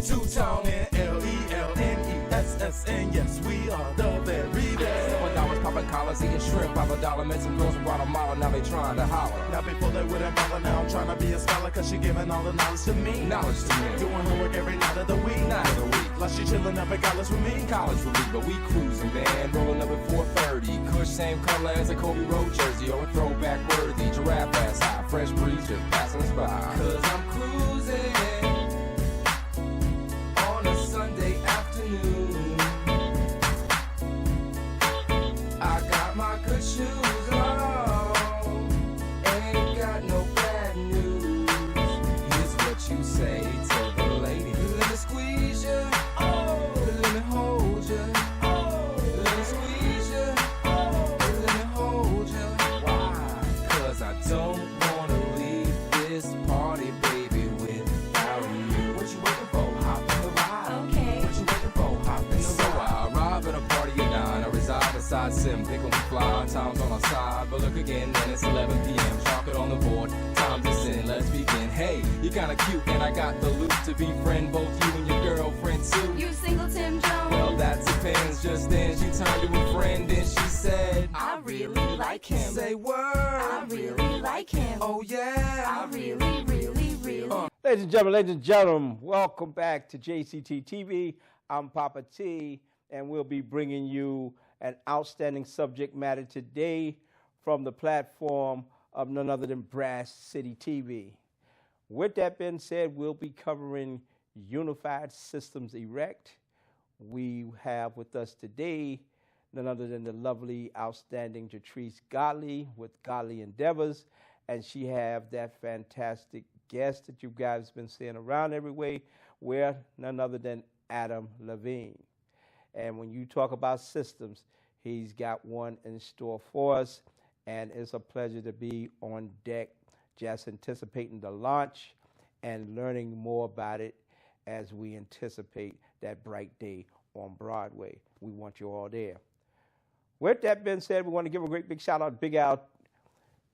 Two-tone and L-E-L-N-E-S-S-N. Yes, we are the very best. $1 popping collars, eating shrimp, $5 met some girls from Guatemala, now they trying to holler. Now before they wouldn't bother, now I'm trying to be a scholar, cause she giving all the knowledge to me. Knowledge to me. Doing homework every night of the week. Night of the week. Like she chillin' up at college with me. College with me, but we cruising, man. Rolling up at 4:30. Kush same color as a Kobe Road jersey, or a throwback worthy. Giraffe ass high, fresh breeze just passing us by. Cause I'm cruising on a Sunday afternoon. I got my good shoes on, ain't got no bad news. Here's what you say to the lady. Let me squeeze you, oh, let me hold you, oh, let me squeeze you, oh, let me hold you. Why? Cause I don't wanna leave this party, baby, without you. What you waiting for? Hop in the ride. Okay. What you waiting for? Hop in the ride. I arrive at a party at 9. I reside beside Sim. Pick on the fly. Time's on our side. But look again, then it's 11 p.m. Chalk it on the board. Time to sin. Let's begin. Hey, you kinda cute, and I got the loot to befriend both you and your girlfriend too. You single Tim Jones? Well, that depends. Just then she turned to a friend and she said, I really like him. Say word. I really like him. Oh yeah. I really, really, really. Ladies and gentlemen, welcome back to JCT TV. I'm Papa T, and we'll be bringing you an outstanding subject matter today from the platform of none other than Brass City TV. With that being said, we'll be covering Unified Systems Erect. We have with us today none other than the lovely, outstanding Jatrice Godley with Godley Endeavors, and she have that fantastic guest that you guys have been seeing around everywhere, where none other than Adam Levine. And when you talk about systems, he's got one in store for us, and it's a pleasure to be on deck, just anticipating the launch and learning more about it as we anticipate that bright day on Broadway. We want you all there. With that being said, we want to give a great big shout out to Big Al,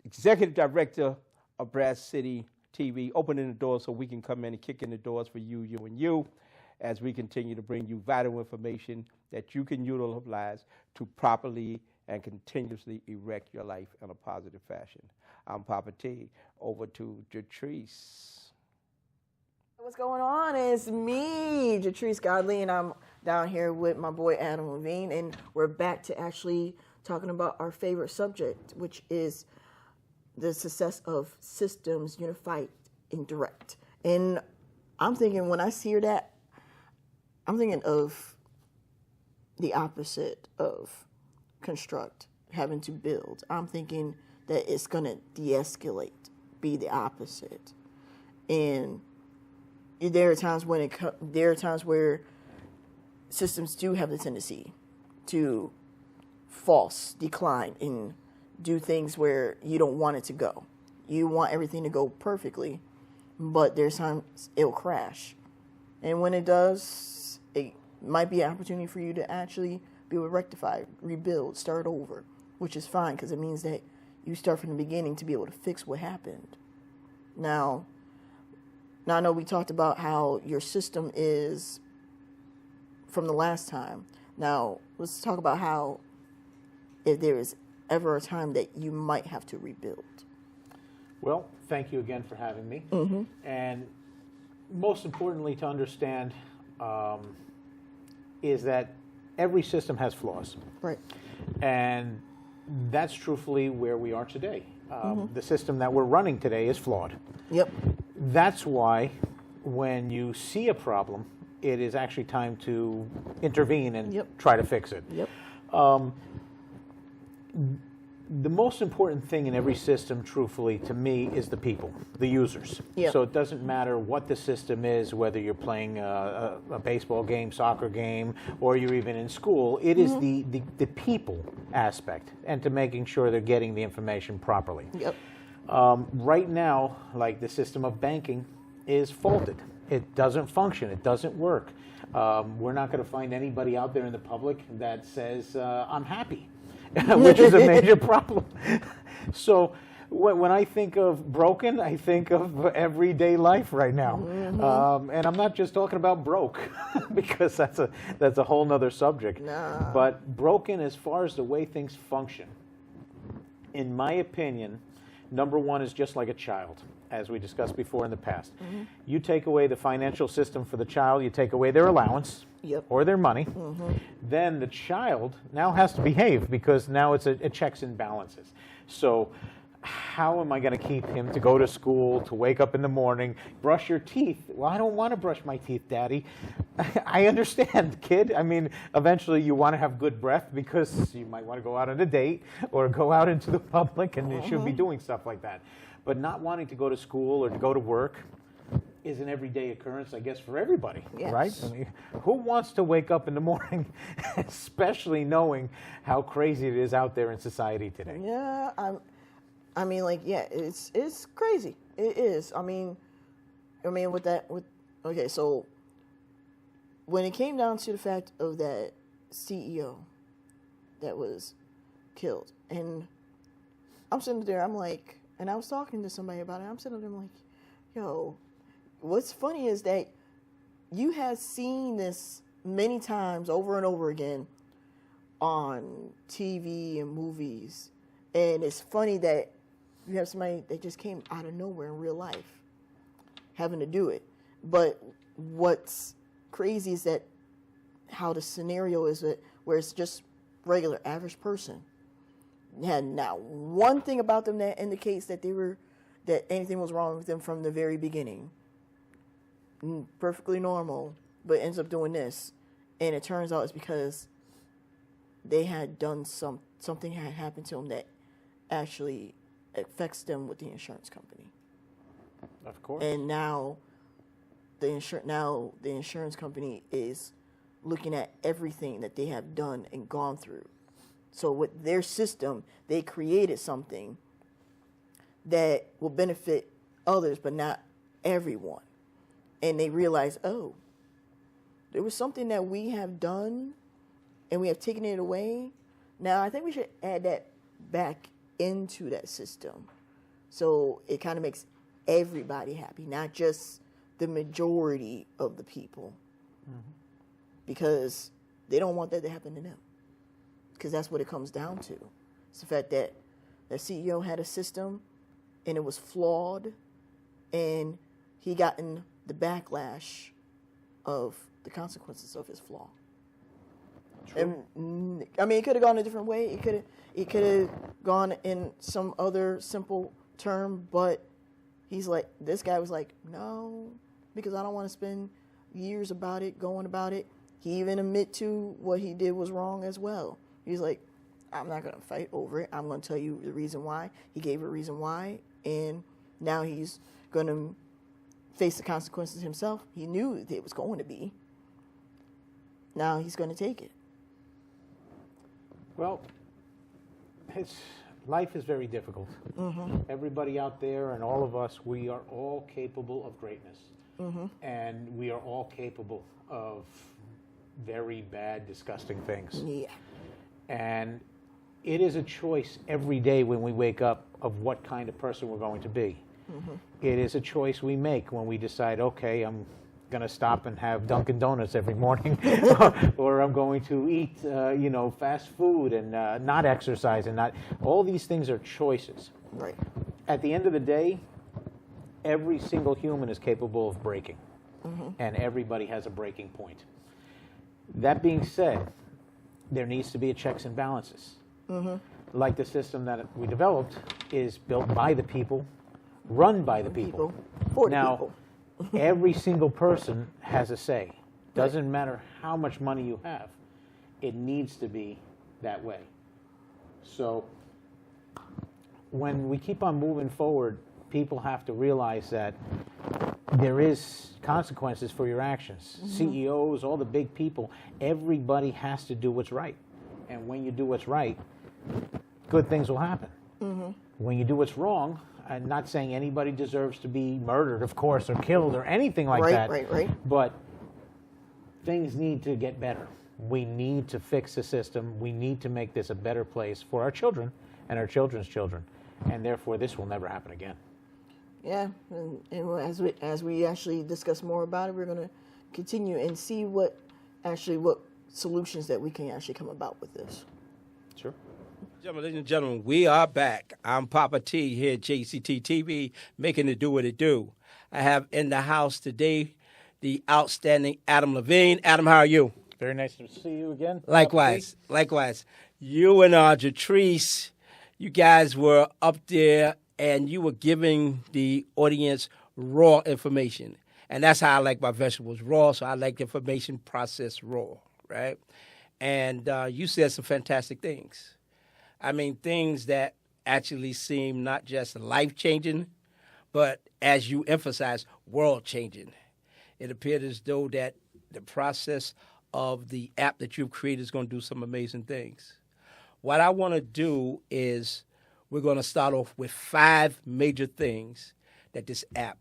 Executive Director of Brass City TV, opening the doors so we can come in and kick in the doors for you, and you, as we continue to bring you vital information that you can utilize to properly and continuously erect your life in a positive fashion. I'm Papa T. Over to Jatrice. What's going on? It's me, Jatrice Godley, and I'm down here with my boy Adam Levine, and we're back to actually talking about our favorite subject, which is the success of systems unified in direct. And I'm thinking, when I hear that, I'm thinking of the opposite of construct, having to build. I'm thinking that it's going to de-escalate, be the opposite. And there are times when where systems do have the tendency to false decline and do things where you don't want it to go. You want everything to go perfectly, but there's times it'll crash. And when it does, it might be an opportunity for you to actually be able to rectify, rebuild, start over, which is fine because it means that you start from the beginning to be able to fix what happened. Now I know we talked about how your system is from the last time. Now, let's talk about how, if there is ever a time that you might have to rebuild. Well, thank you again for having me. Mm-hmm. And most importantly to understand is that every system has flaws. Right. And that's truthfully where we are today. The system that we're running today is flawed. Yep. That's why when you see a problem, it is actually time to intervene and try to fix it. Yep. The most important thing in every system, truthfully, to me, is the people, the users. Yep. So it doesn't matter what the system is, whether you're playing a baseball game, soccer game, or you're even in school. It is the people aspect, and to making sure they're getting the information properly. Yep. Right now, like the system of banking is faulted. It doesn't function. It doesn't work. We're not going to find anybody out there in the public that says, I'm happy, which is a major problem. So when I think of broken, I think of everyday life right now. And I'm not just talking about broke, because that's a whole nother subject. Nah. But broken as far as the way things function, in my opinion, number one is just like a child, as we discussed before in the past. You take away the financial system for the child, you take away their allowance, Yep. or their money, then the child now has to behave, because now it's a checks and balances. So how am I going to keep him to go to school, to wake up in the morning, brush your teeth? Well, I don't want to brush my teeth, Daddy. I understand, kid. I mean, eventually you want to have good breath, because you might want to go out on a date or go out into the public, and you should be doing stuff like that. But not wanting to go to school or to go to work is an everyday occurrence, I guess, for everybody, Yes. right? I mean, who wants to wake up in the morning, especially knowing how crazy it is out there in society today? Yeah, I mean, like, yeah, it's crazy. It is. I mean, okay, so when it came down to the fact of that CEO that was killed, and I'm sitting there, I'm like, and I was talking to somebody about it, I'm sitting there, I'm like, yo, what's funny is that you have seen this many times over and over again on TV and movies, and it's funny that you have somebody that just came out of nowhere in real life having to do it. But what's crazy is that how the scenario is that where it's just regular average person had not one thing about them that indicates that that anything was wrong with them from the very beginning. Perfectly normal, but ends up doing this, and it turns out it's because they had done something had happened to them that actually affects them with the insurance company. Of course. And now the insurance company is looking at everything that they have done and gone through. So with their system, they created something that will benefit others, but not everyone. And they realize, oh, there was something that we have done and we have taken it away. Now, I think we should add that back into that system. So it kind of makes everybody happy, not just the majority of the people. Because they don't want that to happen to them. Because that's what it comes down to. It's the fact that the CEO had a system and it was flawed, and he gotten the backlash of the consequences of his flaw. True. And I mean, it could have gone a different way. It could have gone in some other simple term, but this guy was like, no, because I don't want to spend years going about it. He even admit to what he did was wrong as well. He's like, I'm not going to fight over it. I'm going to tell you the reason why. He gave a reason why, and now he's going to face the consequences himself. He knew it was going to be. Now he's going to take it. Well, life is very difficult. Everybody out there and all of us, we are all capable of greatness. And we are all capable of very bad, disgusting things. Yeah. And it is a choice every day when we wake up of what kind of person we're going to be. It is a choice we make when we decide, okay, I'm going to stop and have Dunkin' Donuts every morning, or I'm going to eat, fast food and not exercise, and not. All these things are choices. Right. At the end of the day, every single human is capable of breaking, and everybody has a breaking point. That being said, there needs to be a checks and balances. Like the system that we developed is built by the people, run by the people. For the now, people. every single person has a say. Doesn't matter how much money you have. It needs to be that way. So when we keep on moving forward, people have to realize that there is consequences for your actions. CEOs, all the big people, everybody has to do what's right. And when you do what's right, good things will happen. When you do what's wrong, I'm not saying anybody deserves to be murdered, of course, or killed or anything like that. Right. But things need to get better. We need to fix the system. We need to make this a better place for our children and our children's children. and therefore this will never happen again. Yeah, and as we actually discuss more about it, we're going to continue and see what solutions that we can actually come about with this. Sure. Ladies and gentlemen, we are back. I'm Papa T here at JCT TV, making it do what it do. I have in the house today the outstanding Adam Levine. Adam, how are you? Very nice to see you again. Likewise, likewise. You and Jatrice, you guys were up there and you were giving the audience raw information. And that's how I like my vegetables, raw, so I like the information processed raw, right? And you said some fantastic things. I mean, things that actually seem not just life-changing, but as you emphasize, world-changing. It appeared as though that the process of the app that you've created is going to do some amazing things. What I want to do is we're going to start off with 5 major things that this app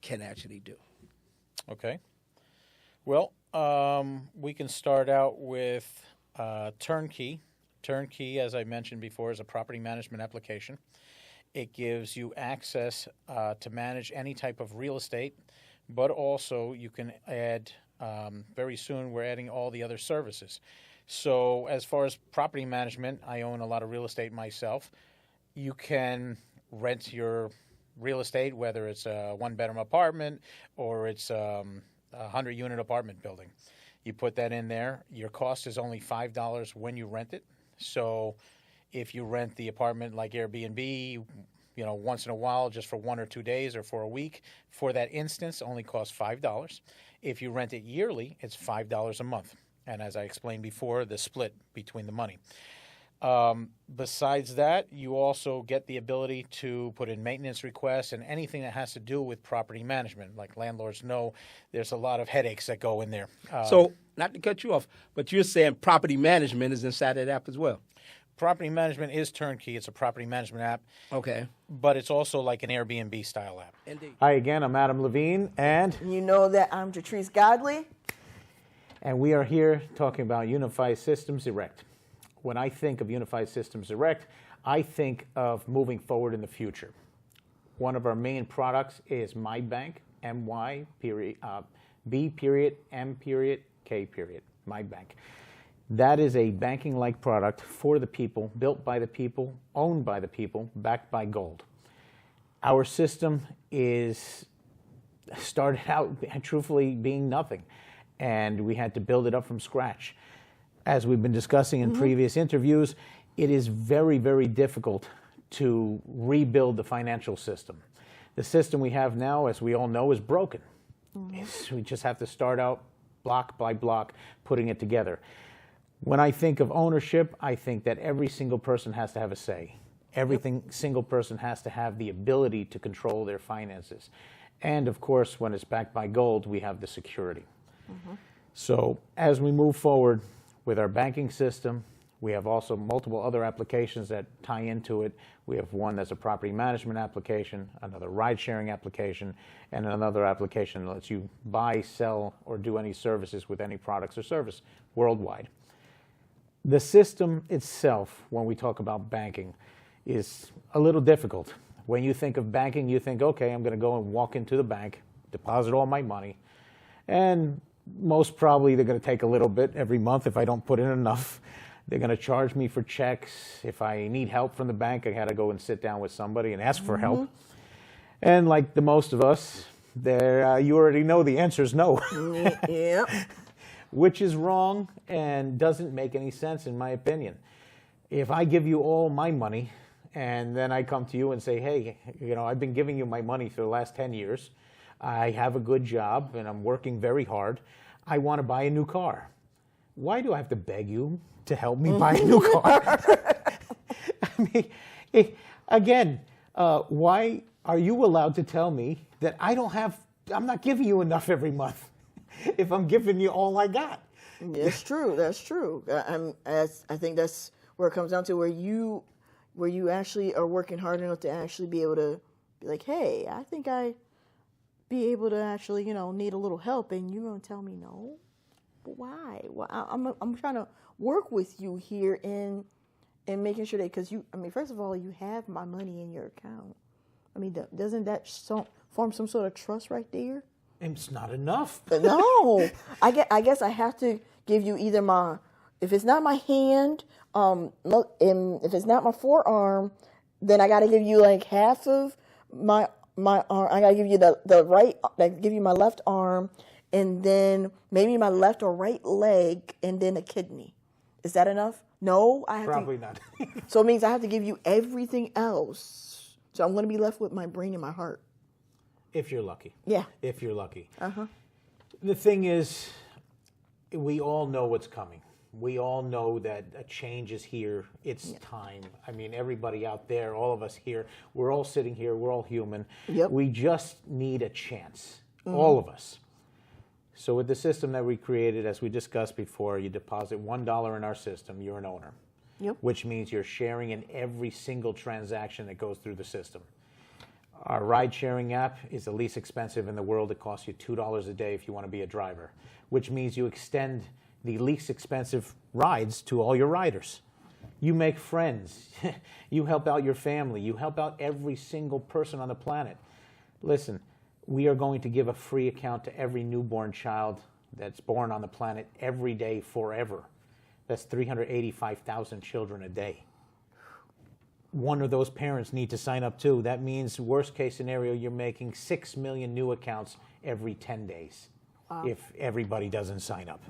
can actually do. Okay. Well, we can start out with Turnkey. Turnkey, as I mentioned before, is a property management application. It gives you access to manage any type of real estate, but also you can add, very soon we're adding all the other services. So as far as property management, I own a lot of real estate myself. You can rent your real estate, whether it's a 1-bedroom apartment or it's a 100-unit apartment building. You put that in there. Your cost is only $5 when you rent it. So if you rent the apartment like Airbnb, once in a while, just for 1 or 2 days or for a week, for that instance, only costs $5. If you rent it yearly, it's $5 a month. And as I explained before, the split between the money. Besides that, you also get the ability to put in maintenance requests and anything that has to do with property management. Like landlords know, there's a lot of headaches that go in there. So, not to cut you off, but you're saying property management is inside that app as well. Property management is Turnkey. It's a property management app. Okay. But it's also like an Airbnb style app. Indeed. Hi again, I'm Adam Levine, and You know that I'm Jatrice Godley. and we are here talking about Unified Systems Erect. When I think of Unified Systems Erect, I think of moving forward in the future. One of our main products is My Bank, M-Y, period, B period, M period, K period, My Bank. That is a banking-like product for the people, built by the people, owned by the people, backed by gold. Our system is started out, truthfully, being nothing, and we had to build it up from scratch. As we've been discussing in previous interviews, it is very, very difficult to rebuild the financial system. The system we have now, as we all know, is broken. We just have to start out block by block, putting it together. When I think of ownership, I think that every single person has to have a say. Every single person has to have the ability to control their finances. And of course, when it's backed by gold, we have the security. So as we move forward with our banking system, we have also multiple other applications that tie into it. We have one that's a property management application, another ride-sharing application, and another application that lets you buy, sell, or do any services with any products or service worldwide. The system itself, when we talk about banking, is a little difficult. When you think of banking, you think, okay, I'm going to go and walk into the bank, deposit all my money, and most probably they're going to take a little bit every month if I don't put in enough. They're going to charge me for checks. If I need help from the bank, I got to go and sit down with somebody and ask for help. And like the most of us, you already know the answer is no. Yep. Which is wrong and doesn't make any sense in my opinion. If I give you all my money and then I come to you and say, hey, I've been giving you my money for the last 10 years. I have a good job and I'm working very hard. I want to buy a new car. Why do I have to beg you to help me buy a new car? I mean, again, why are you allowed to tell me that I'm not giving you enough every month if I'm giving you all I got? That's true. That's true. I think that's where it comes down to where you actually are working hard enough to actually be able to be like, hey, I think I be able to actually, need a little help, and you're gonna tell me no. Why? Well, I'm trying to work with you here, and and making sure that, because first of all, you have my money in your account. I mean, doesn't that form some sort of trust right there? It's not enough. No, I guess I have to give you either if it's not my hand, if it's not my forearm, then I got to give you like half of my arm. I got to give you the right, like give you my left arm, and then maybe my left or right leg, and then a kidney. Is that enough? No, I have Probably not. So it means I have to give you everything else. So I'm going to be left with my brain and my heart. If you're lucky. Yeah. If you're lucky. Uh-huh. The thing is, we all know what's coming. We all know that a change is here. It's time. I mean, everybody out there, all of us here, we're all sitting here. We're all human. Yep. We just need a chance. All of us. So with the system that we created, as we discussed before, you deposit $1 in our system, you're an owner. Yep. Which means you're sharing in every single transaction that goes through the system. Our ride-sharing app is the least expensive in the world. It costs you $2 a day if you want to be a driver, which means you extend the least expensive rides to all your riders. You make friends. You help out your family. You help out every single person on the planet. Listen, we are going to give a free account to every newborn child that's born on the planet every day forever. That's 385,000 children a day. One of those parents need to sign up too. That means, worst case scenario, you're making 6 million new accounts every 10 days if everybody doesn't sign up.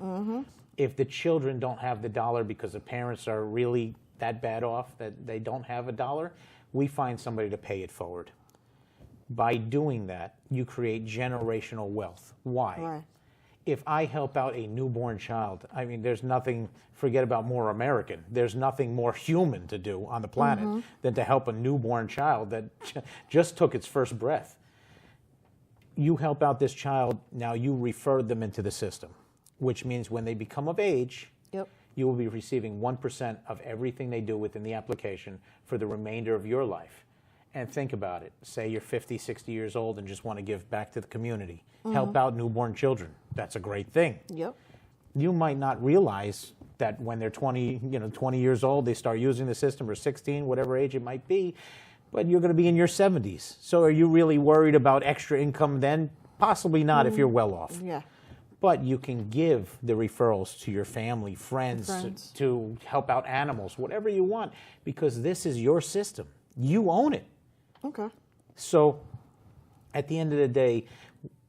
If the children don't have the dollar because the parents are really that bad off that they don't have a dollar, we find somebody to pay it forward. By doing that, you create generational wealth. Why? Right. If I help out a newborn child, I mean, there's nothing, forget about more American, there's nothing more human to do on the planet than to help a newborn child that just took its first breath. You help out this child, now you refer them into the system, which means when they become of age, you will be receiving 1% of everything they do within the application for the remainder of your life. And think about it. Say you're 50, 60 years old and just want to give back to the community. Help out newborn children. That's a great thing. Yep. You might not realize that when they're 20 years old, they start using the system, or 16, whatever age it might be, but you're going to be in your 70s. So are you really worried about extra income then? Possibly not if you're well off. Yeah. But you can give the referrals to your family, friends, to help out animals, whatever you want, because this is your system. You own it. Okay. So at the end of the day,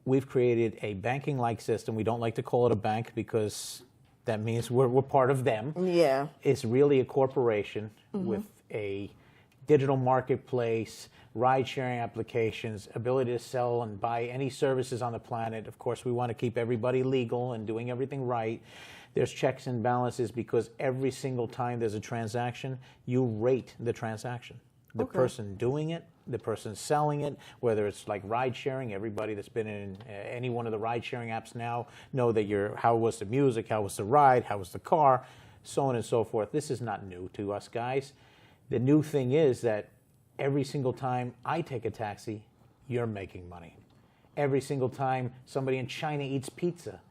we've created a banking-like system. We don't like to call it a bank because that means we're part of them. Yeah. It's really a corporation with a digital marketplace, ride-sharing applications, ability to sell and buy any services on the planet. Of course, we want to keep everybody legal and doing everything right. There's checks and balances because every single time there's a transaction, you rate the transaction. The person doing it, the person selling it, whether it's like ride sharing, everybody that's been in any one of the ride sharing apps now know that how was the music, how was the ride, how was the car, so on and so forth. This is not new to us guys. The new thing is that every single time I take a taxi, you're making money. Every single time somebody in China eats pizza,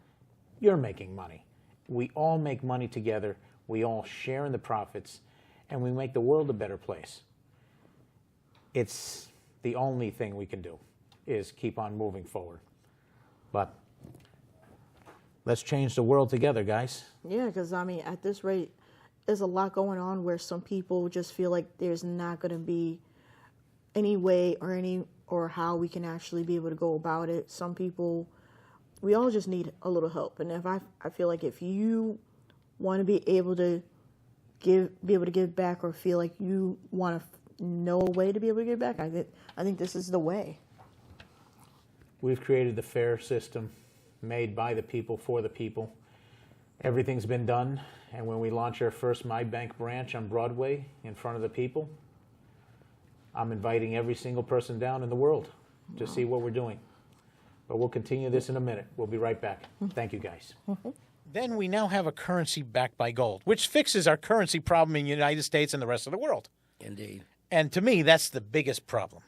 you're making money. We all make money together, we all share in the profits, and we make the world a better place. It's the only thing we can do is keep on moving forward. But let's change the world together, guys. Yeah, because, I mean, at this rate, there's a lot going on where some people just feel like there's not going to be any way or how we can actually be able to go about it. Some people, we all just need a little help. And I feel like if you want to be able to give back, or feel like you want to know a way to be able to give back, I think this is the way. We've created the fair system made by the people for the people. Everything's been done, and when we launch our first My Bank branch on Broadway in front of the people, I'm inviting every single person down in the world to see what we're doing. But we'll continue this in a minute. We'll be right back. Thank you, guys. Then we now have a currency backed by gold, which fixes our currency problem in the United States and the rest of the world. Indeed. And to me, that's the biggest problem.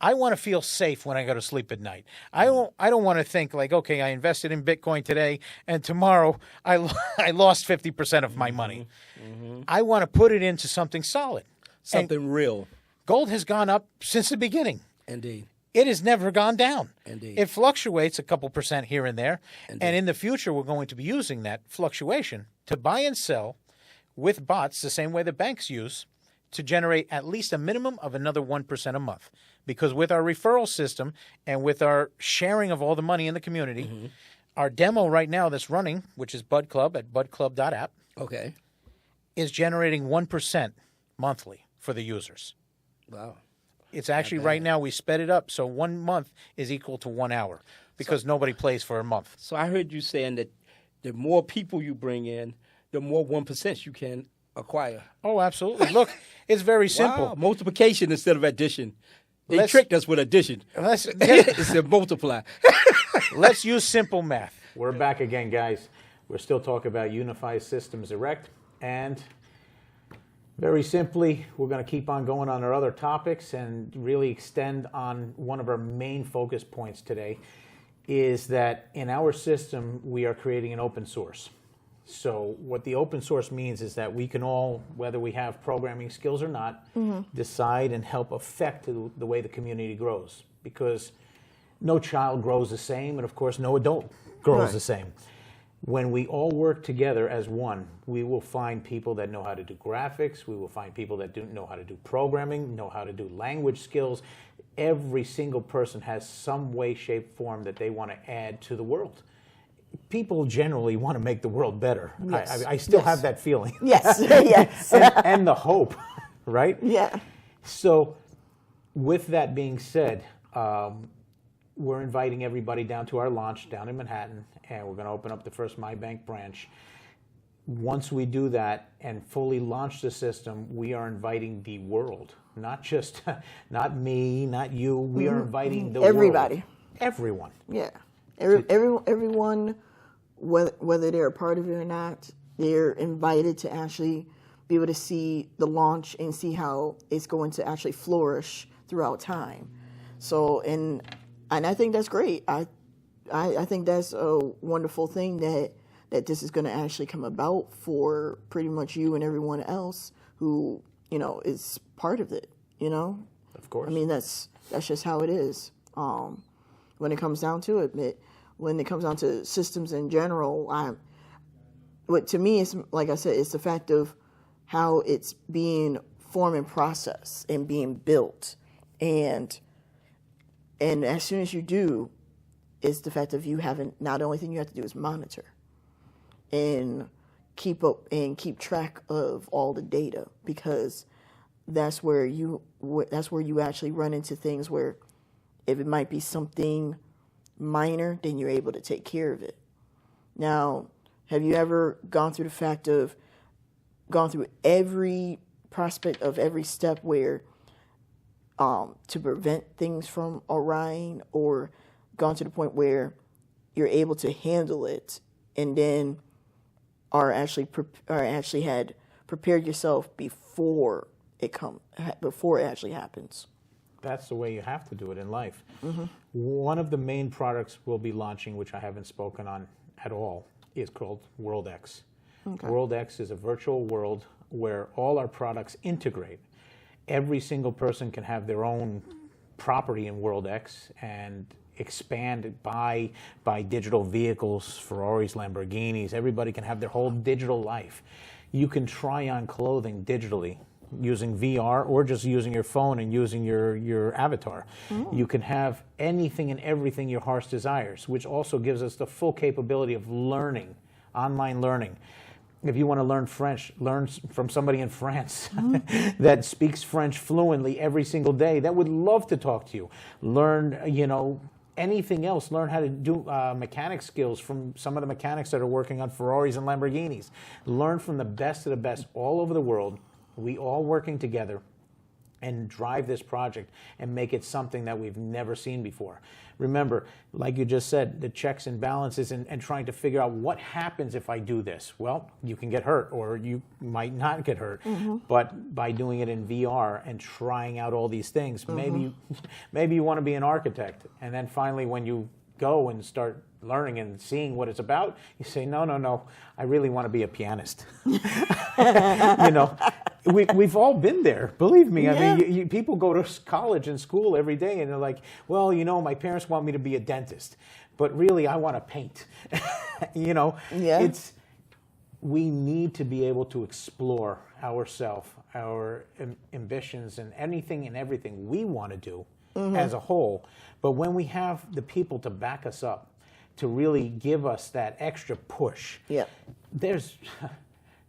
I want to feel safe when I go to sleep at night. I don't want to think like, okay, I invested in Bitcoin today and tomorrow I lost 50% of my money. I want to put it into something solid. Something real. Gold has gone up since the beginning. Indeed. It has never gone down. Indeed. It fluctuates a couple percent here and there. Indeed. And in the future, we're going to be using that fluctuation to buy and sell with bots the same way the banks use to generate at least a minimum of another 1% a month. Because with our referral system and with our sharing of all the money in the community, our demo right now that's running, which is Bud Club at budclub.app, Okay. is generating 1% monthly for the users. Wow. It's actually right now we sped it up, so 1 month is equal to 1 hour because nobody plays for a month. So I heard you saying that the more people you bring in, the more 1% you can acquire. Oh, absolutely. Look, it's very simple. Wow. Multiplication instead of addition. They Let's- tricked us with addition. Let's It's a multiply. let's use simple math. We're back again, guys. We're still talking about Unified Systems Erect, and very simply, we're going to keep on going on our other topics and really extend on one of our main focus points today is that in our system, we are creating an open source. So what the open source means is that we can all, whether we have programming skills or not, decide and help affect the way the community grows. Because no child grows the same, and of course, no adult grows the same. When we all work together as one, we will find people that know how to do graphics, we will find people that know how to do programming, know how to do language skills. Every single person has some way, shape, form that they want to add to the world. People generally want to make the world better. Yes. I still have that feeling. Yes, yes. and the hope, right? Yeah. So with that being said, we're inviting everybody down to our launch down in Manhattan, and we're going to open up the first MyBank branch. Once we do that and fully launch the system, we are inviting the world, not just, not me, not you. We are inviting the Everybody. world. Everyone. Yeah. Everyone, whether they're a part of it or not, they're invited to actually be able to see the launch and see how it's going to actually flourish throughout time. So, and I think that's great. I think that's a wonderful thing that this is going to actually come about for pretty much you and everyone else who, you know, is part of it, you know? Of course. I mean, that's just how it is. When it comes down to it, when it comes down to systems in general, what to me is, like I said, it's the fact of how it's being formed and processed and being built, and as soon as you do, it's the fact of you having, now the only thing you have to do is monitor and keep up and keep track of all the data, because that's where you actually run into things where if it might be something minor, then you're able to take care of it. Now, have you ever gone through every prospect of every step where to prevent things from awrying, or gone to the point where you're able to handle it and then actually had prepared yourself before it actually happens? That's the way you have to do it in life. One of the main products we'll be launching, which I haven't spoken on at all, is called WorldX. Okay. WorldX is a virtual world where all our products integrate. Every single person can have their own property in WorldX and expand, buy digital vehicles, Ferraris, Lamborghinis. Everybody can have their whole digital life. You can try on clothing digitally using VR or just using your phone and using your avatar. You can have anything and everything your heart desires, which also gives us the full capability of learning, online learning. If you want to learn French, learn from somebody in France that speaks French fluently every single day, that would love to talk to you. Learn, anything else. Learn how to do mechanic skills from some of the mechanics that are working on Ferraris and Lamborghinis. Learn from the best of the best all over the world. We all working together, and drive this project and make it something that we've never seen before. Remember, like you just said, the checks and balances and trying to figure out what happens if I do this. Well, you can get hurt or you might not get hurt. But by doing it in VR and trying out all these things, maybe you want to be an architect. And then finally when you go and start learning and seeing what it's about, you say, no, I really want to be a pianist. You know, we've all been there, believe me. I mean, people go to college and school every day and they're like, well, you know, my parents want me to be a dentist, but really I want to paint. You know, we need to be able to explore ourselves, our ambitions, and anything and everything we want to do as a whole. But when we have the people to back us up, to really give us that extra push, there's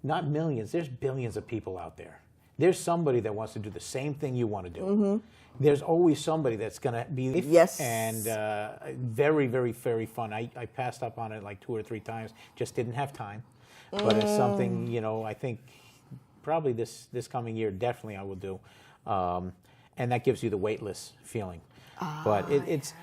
not millions, there's billions of people out there. There's somebody that wants to do the same thing you want to do. There's always somebody that's going to be and very, very, very fun. I passed up on it like 2 or 3 times, just didn't have time. But it's something, you know, I think probably this coming year, definitely I will do. And that gives you the weightless feeling. But it's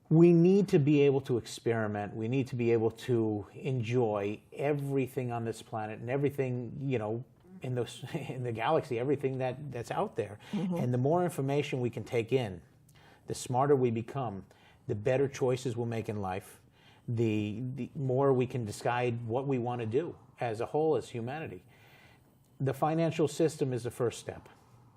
we need to be able to experiment. We need to be able to enjoy everything on this planet and everything, you know, in the galaxy, everything that's out there. And the more information we can take in, the smarter we become, the better choices we'll make in life, the more we can decide what we want to do as a whole, as humanity. The financial system is the first step.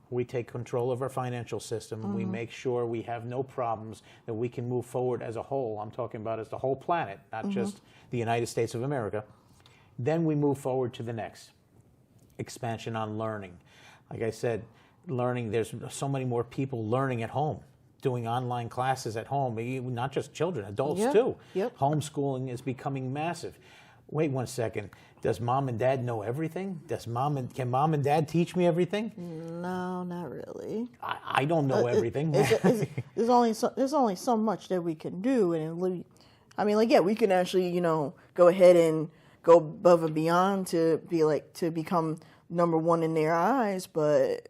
We take control of our financial system. We make sure we have no problems, that we can move forward as a whole. I'm talking about as the whole planet, not just the United States of America. Then we move forward to the next. Expansion on learning. Like I said, learning, there's so many more people learning at home, doing online classes at home, not just children, adults too. Homeschooling is becoming massive. Wait 1 second. Does mom and dad know everything? Can mom and dad teach me everything? No, not really. I don't know everything. There's only so much that we can do, and I mean, like, we can actually, you know, go ahead and go above and beyond to become number one in their eyes, but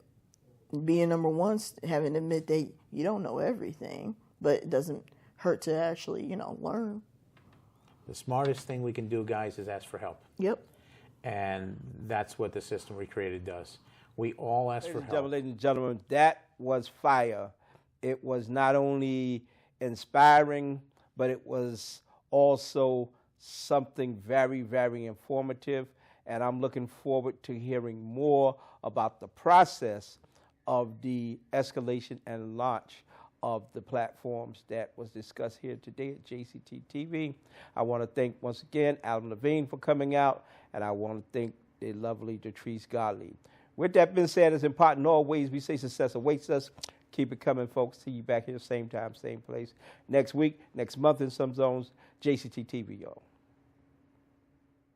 being number one, having to admit that you don't know everything, but it doesn't hurt to actually, you know, learn. The smartest thing we can do, guys, is ask for help. And that's what the system we created does. We all ask for help. Ladies and gentlemen, that was fire. It was not only inspiring, but it was also something very, very informative. And I'm looking forward to hearing more about the process of the escalation and launch of the platforms that was discussed here today at JCT TV. I want to thank once again Adam Levine for coming out, and I want to thank the lovely Jatrice Godley. With that being said, it's important always we say success awaits us. Keep it coming, folks. See you back here same time, same place next week, next month in some zones. JCT TV, y'all.